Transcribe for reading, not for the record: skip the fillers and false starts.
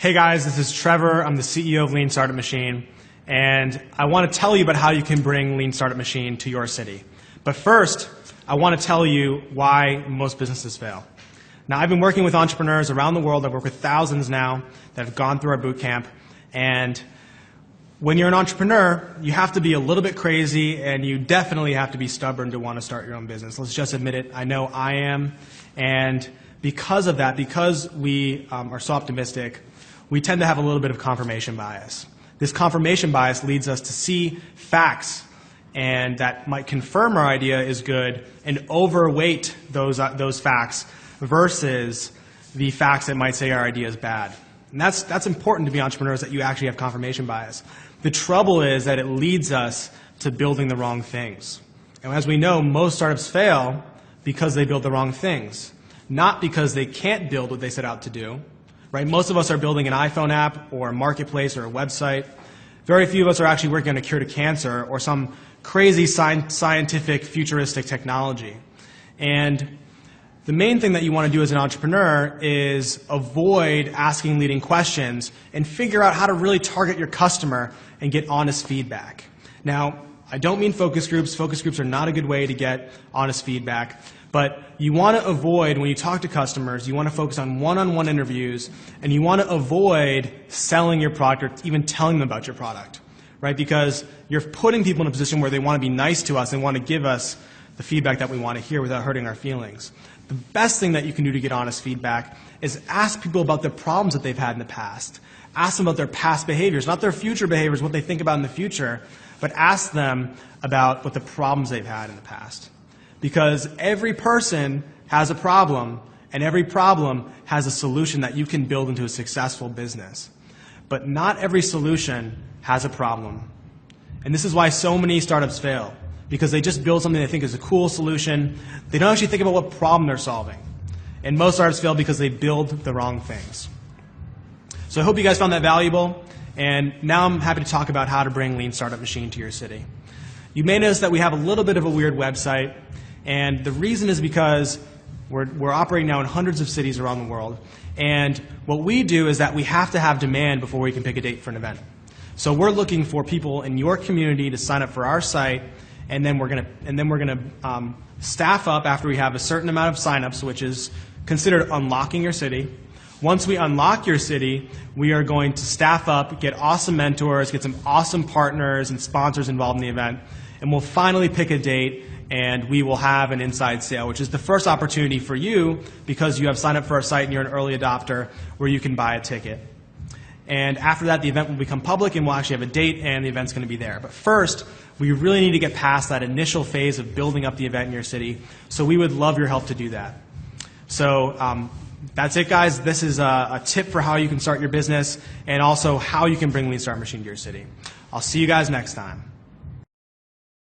Hey guys, this is Trevor. I'm the CEO of Lean Startup Machine, and I want to tell you about how you can bring Lean Startup Machine to your city. But first, I want to tell you why most businesses fail. Now, I've been working with entrepreneurs around the world. I've worked with thousands now that have gone through our boot camp, and when you're an entrepreneur, you have to be a little bit crazy, and you definitely have to be stubborn to want to start your own business. Let's just admit it. I know I am, and because of that, because we are so optimistic, we tend to have a little bit of confirmation bias. This confirmation bias leads us to see facts and that might confirm our idea is good and overweight those facts versus the facts that might say our idea is bad. And that's important to be entrepreneurs, that you actually have confirmation bias. The trouble is that it leads us to building the wrong things. And as we know, most startups fail because they build the wrong things, not because they can't build what they set out to do. Right? Most of us are building an iPhone app or a marketplace or a website. Very few of us are actually working on a cure to cancer or some crazy scientific futuristic technology. And the main thing that you want to do as an entrepreneur is avoid asking leading questions and figure out how to really target your customer and get honest feedback. Now, I don't mean focus groups. Focus groups are not a good way to get honest feedback. But you want to avoid, when you talk to customers, you want to focus on one-on-one interviews, and you want to avoid selling your product or even telling them about your product, right? Because you're putting people in a position where they want to be nice to us and want to give us the feedback that we want to hear without hurting our feelings. The best thing that you can do to get honest feedback is ask people about the problems that they've had in the past. Ask them about their past behaviors, not their future behaviors, what they think about in the future, but ask them about what the problems they've had in the past. Because every person has a problem, and every problem has a solution that you can build into a successful business. But not every solution has a problem. And this is why so many startups fail, because they just build something they think is a cool solution. They don't actually think about what problem they're solving. And most startups fail because they build the wrong things. So I hope you guys found that valuable, and now I'm happy to talk about how to bring Lean Startup Machine to your city. You may notice that we have a little bit of a weird website. And the reason is because we're operating now in hundreds of cities around the world. And what we do is that we have to have demand before we can pick a date for an event. So we're looking for people in your community to sign up for our site, and then we're going to staff up after we have a certain amount of signups, which is considered unlocking your city. Once we unlock your city, we are going to staff up, get awesome mentors, get some awesome partners and sponsors involved in the event, and we'll finally pick a date. And we will have an inside sale, which is the first opportunity for you because you have signed up for our site and you're an early adopter where you can buy a ticket. And after that, the event will become public and we'll actually have a date and the event's going to be there. But first, we really need to get past that initial phase of building up the event in your city. So we would love your help to do that. So that's it, guys. This is a tip for how you can start your business and also how you can bring Lean Startup Machine to your city. I'll see you guys next time.